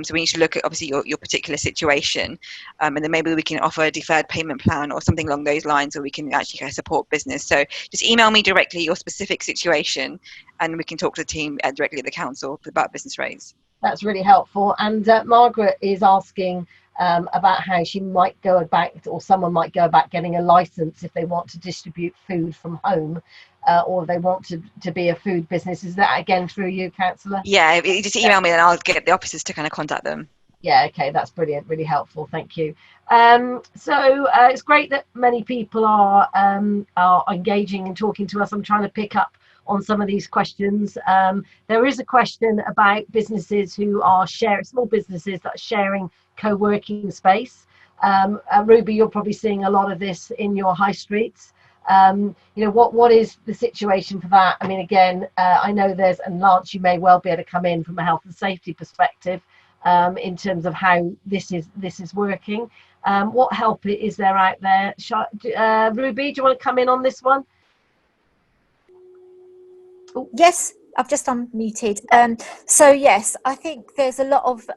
So we need to look at obviously your particular situation, and then maybe we can offer a deferred payment plan or something along those lines, or we can actually support business. So just email me directly your specific situation, and we can talk to the team directly at the council about business rates. That's really helpful. And Margaret is asking about how she might go about, or someone might go about getting a license if they want to distribute food from home. Or they want to be a food business. Is that again through you, councillor? Yeah, you just email me and I'll get the officers to kind of contact them. Yeah, okay, that's brilliant, really helpful, thank you. So it's great that many people are engaging and talking to us. I'm trying to pick up on some of these questions. There is a question about businesses who are small businesses that are sharing co-working space. Ruby, you're probably seeing a lot of this in your high streets. What is the situation for that? I mean, again, I know and Lance, you may well be able to come in from a health and safety perspective in terms of how this is working. What help is there out there? Ruby, do you want to come in on this one? Ooh. Yes, I've just unmuted. So yes, I think there's a lot of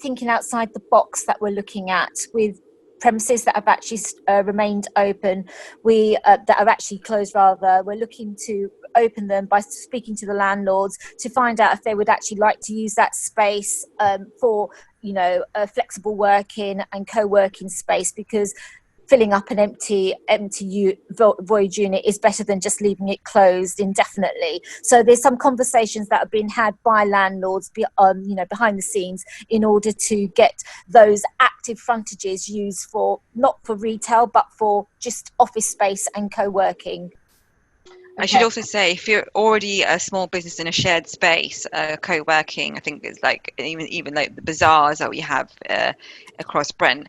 thinking outside the box that we're looking at with premises that have actually remained open, that are actually closed rather. We're looking to open them by speaking to the landlords to find out if they would actually like to use that space for a flexible working and co-working space, because filling up an empty void unit is better than just leaving it closed indefinitely. So there's some conversations that have been had by landlords, behind the scenes, in order to get those active frontages used for not for retail but for just office space and co-working. I should also say, if you're already a small business in a shared space, co-working, I think it's like even like the bazaars that we have across Brent,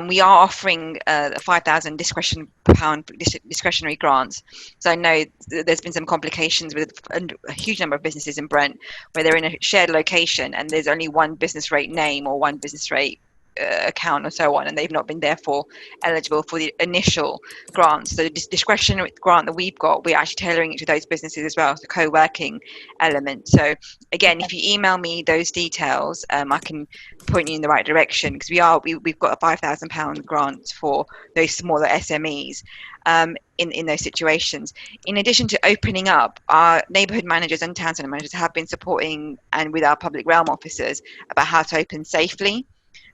we are offering 5,000 discretionary grants. So I know there's been some complications with a huge number of businesses in Brent where they're in a shared location and there's only one business rate name or one business rate account or so on, and they've not been therefore eligible for the initial grants. So this discretionary grant that we've got, we're actually tailoring it to those businesses as well, the co-working element. So again, if you email me those details, I can point you in the right direction, because we've got a £5,000 grant for those smaller SMEs in those situations. In addition to opening up, our neighbourhood managers and town centre managers have been supporting and with our public realm officers about how to open safely.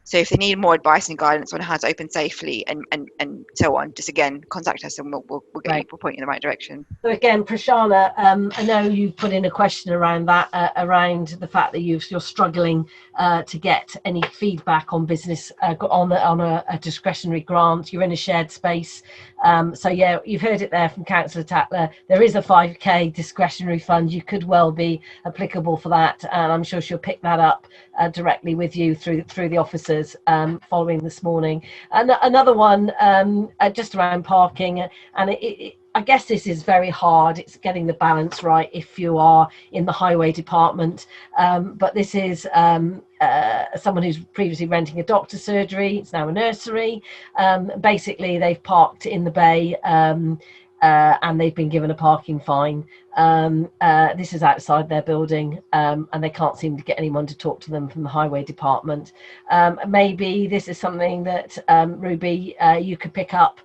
So if they need more advice and guidance on how to open safely and so on, just again, contact us and we'll point you in the right direction. So again, Prashana, I know you put in a question around that, around the fact that you're struggling to get any feedback on business on a discretionary grant. You're in a shared space. So yeah, you've heard it there from Councillor Tatler. There is a 5k discretionary fund. You could well be applicable for that, and I'm sure she'll pick that up directly with you through the officers following this morning. And another one just around parking, and I guess this is very hard. It's getting the balance right if you are in the highway department. But this is someone who's previously renting a doctor's surgery. It's now a nursery. Basically, they've parked in the bay and they've been given a parking fine. This is outside their building, and they can't seem to get anyone to talk to them from the highway department. Maybe this is something that Ruby, you could pick up,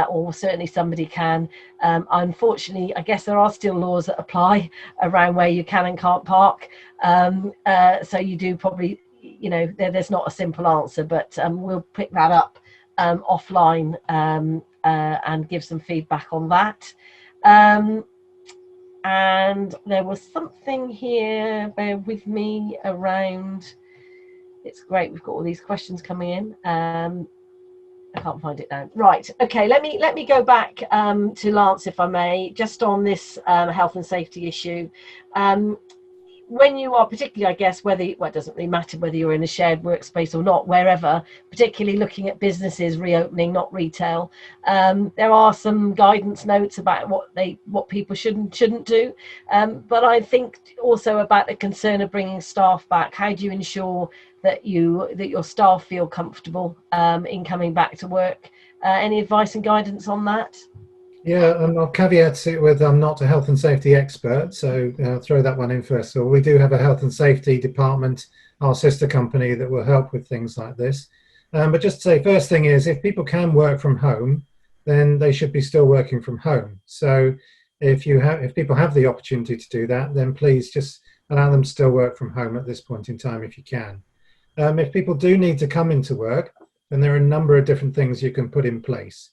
or certainly somebody can. Unfortunately, I guess there are still laws that apply around where you can and can't park. So you do probably, you know, there's not a simple answer, but we'll pick that up offline and give some feedback on that. And there was something here, bear with me, around, it's great, we've got all these questions coming in. I can't find it now. Right, okay, let me go back to Lance, if I may, just on this health and safety issue. When you are particularly, I guess, well, it doesn't really matter whether you're in a shared workspace or not, wherever, particularly looking at businesses reopening, not retail, there are some guidance notes about what people shouldn't do. But I think also about the concern of bringing staff back. How do you ensure that your staff feel comfortable in coming back to work? Any advice and guidance on that? Yeah, I'll caveat it with I'm not a health and safety expert, so I'll throw that one in first. So we do have a health and safety department, our sister company, that will help with things like this. But just to say, first thing is, if people can work from home, then they should be still working from home. So if people have the opportunity to do that, then please just allow them to still work from home at this point in time if you can. If people do need to come into work, then there are a number of different things you can put in place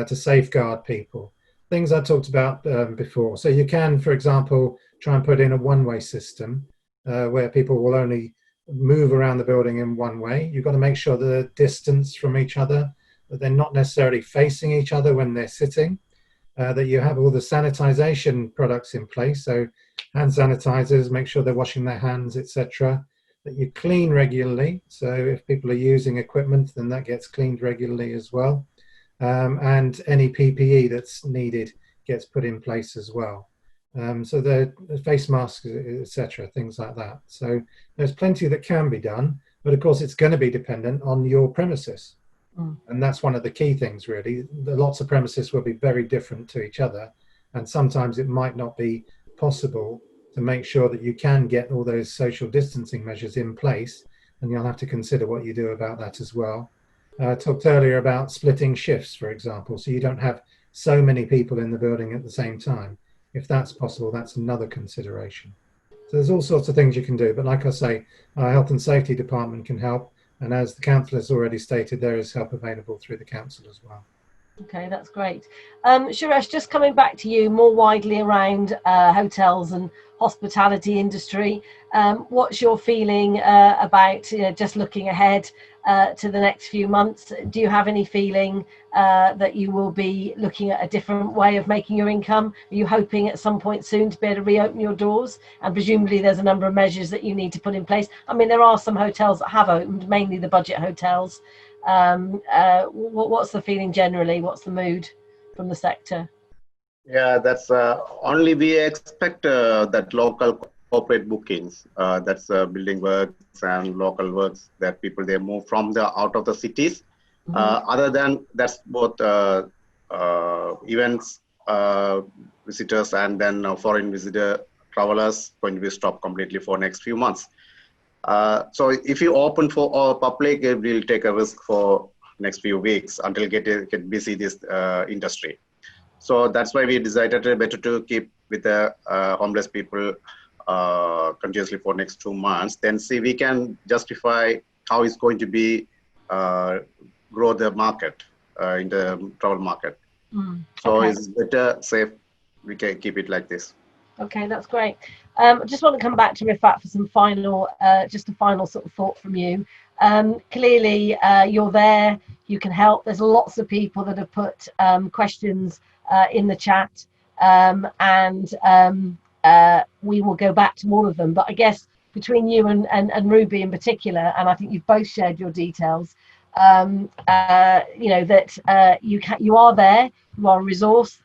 to safeguard people. Things I talked about before. So you can, for example, try and put in a one-way system where people will only move around the building in one way. You've got to make sure the distance from each other, that they're not necessarily facing each other when they're sitting, that you have all the sanitization products in place. So hand sanitizers, make sure they're washing their hands, etc. That you clean regularly. So if people are using equipment, then that gets cleaned regularly as well. And any PPE that's needed gets put in place as well. So the face masks, etc., things like that. So there's plenty that can be done, but of course it's going to be dependent on your premises. And that's one of the key things, really. Lots of premises will be very different to each other, and sometimes it might not be possible to make sure that you can get all those social distancing measures in place, and you'll have to consider what you do about that as well. I talked earlier about splitting shifts, for example, so you don't have so many people in the building at the same time. If that's possible, that's another consideration. So there's all sorts of things you can do, but like I say, our health and safety department can help, and as the council has already stated, there is help available through the council as well. Okay, that's great. Suresh, just coming back to you more widely around hotels and hospitality industry, what's your feeling about just looking ahead to the next few months? Do you have any feeling that you will be looking at a different way of making your income? Are you hoping at some point soon to be able to reopen your doors? And presumably there's a number of measures that you need to put in place. I mean, there are some hotels that have opened, mainly the budget hotels. What's the feeling generally? What's the mood from the sector? Yeah, that's only we expect that local corporate bookings, that's building works and local works, that people, they move from the out of the cities. Other than that's both events, visitors, and then foreign visitor travelers going to be stopped completely for next few months. So if you open for all public, it will take a risk for next few weeks until get busy this industry. So that's why we decided better to keep with the homeless people continuously for next 2 months. Then see we can justify how it's going to be grow the market in the travel market. So Okay. it's better safe we can keep it like this. Okay, that's great. I just want to come back to Rifat for some final, just a final sort of thought from you. Clearly, you're there, you can help. There's lots of people that have put questions in the chat, and we will go back to all of them. But I guess between you and Ruby in particular, and I think you've both shared your details, that you are there, you are a resource.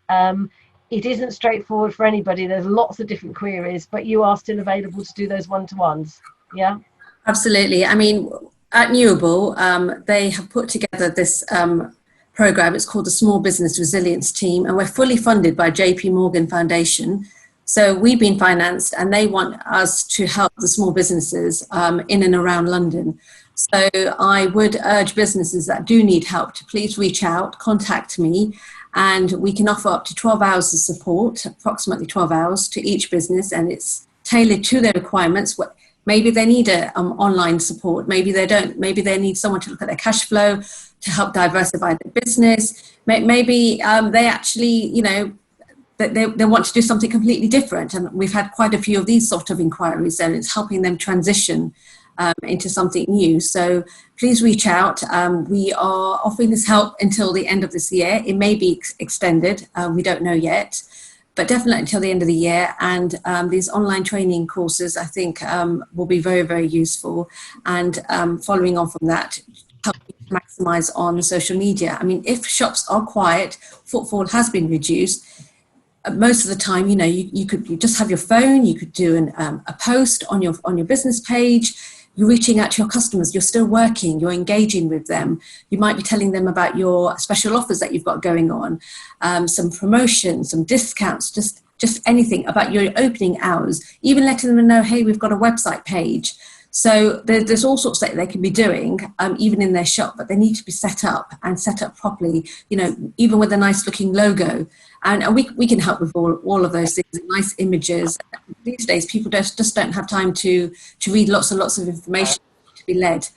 it isn't straightforward for anybody. There's lots of different queries, but you are still available to do those one-to-ones. Yeah. Absolutely. I mean, at Newable, they have put together this program. It's called the Small Business Resilience Team, and we're fully funded by JP Morgan Foundation. So we've been financed, and they want us to help the small businesses in and around London. So I would urge businesses that do need help to please reach out, contact me, and we can offer up to 12 hours of support, approximately 12 hours to each business, and it's tailored to their requirements. Maybe they need online support. Maybe they don't. Maybe they need someone to look at their cash flow to help diversify their business. Maybe they actually, they want to do something completely different. And we've had quite a few of these sort of inquiries, and it's helping them transition into something new. So please reach out. We are offering this help until the end of this year. It may be extended. We don't know yet. But definitely until the end of the year. And these online training courses, I think, will be very, very useful. And following on from that, help you maximize on social media. I mean, if shops are quiet, footfall has been reduced. Most of the time, you could just have your phone. You could do a post on your business page. You're reaching out to your customers. You're still working. You're engaging with them. You might be telling them about your special offers that you've got going on, some promotions, some discounts, just anything about your opening hours. Even letting them know, hey, we've got a website page. So there's all sorts that they can be doing, even in their shop, but they need to be set up properly. Even with a nice looking logo, and we can help with all of those things. Nice images. These days, people just don't have time to read lots and lots of information. To be led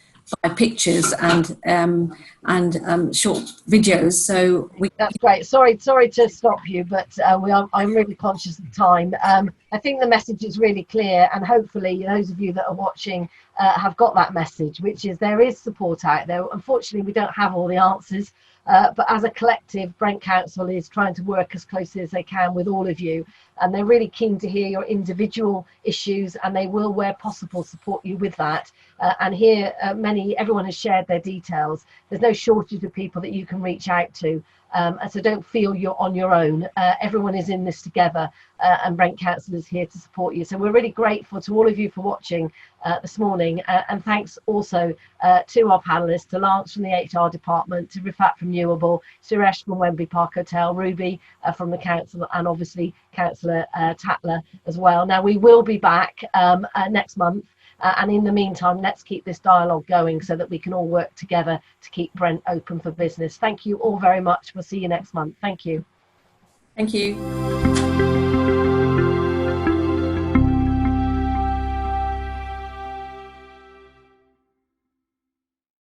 by pictures and short videos. So that's great. Sorry to stop you, but I'm really conscious of time. I think the message is really clear, and hopefully those of you that are watching have got that message, which is there is support out there. Unfortunately, we don't have all the answers. But as a collective, Brent Council is trying to work as closely as they can with all of you, and they're really keen to hear your individual issues, and they will, where possible, support you with that. And here, everyone has shared their details. There's no shortage of people that you can reach out to, and so don't feel you're on your own. Everyone is in this together, and Brent Council is here to support you. So we're really grateful to all of you for watching this morning, and thanks also to our panelists, to Lance from the HR department, to Rifat from Newable, Suresh from Wembley Park Hotel, Ruby from the council, and obviously Councillor Tatler as well. Now we will be back next month, and in the meantime, let's keep this dialogue going so that we can all work together to keep Brent open for business. Thank you all very much. We'll see you next month. Thank you. Thank you.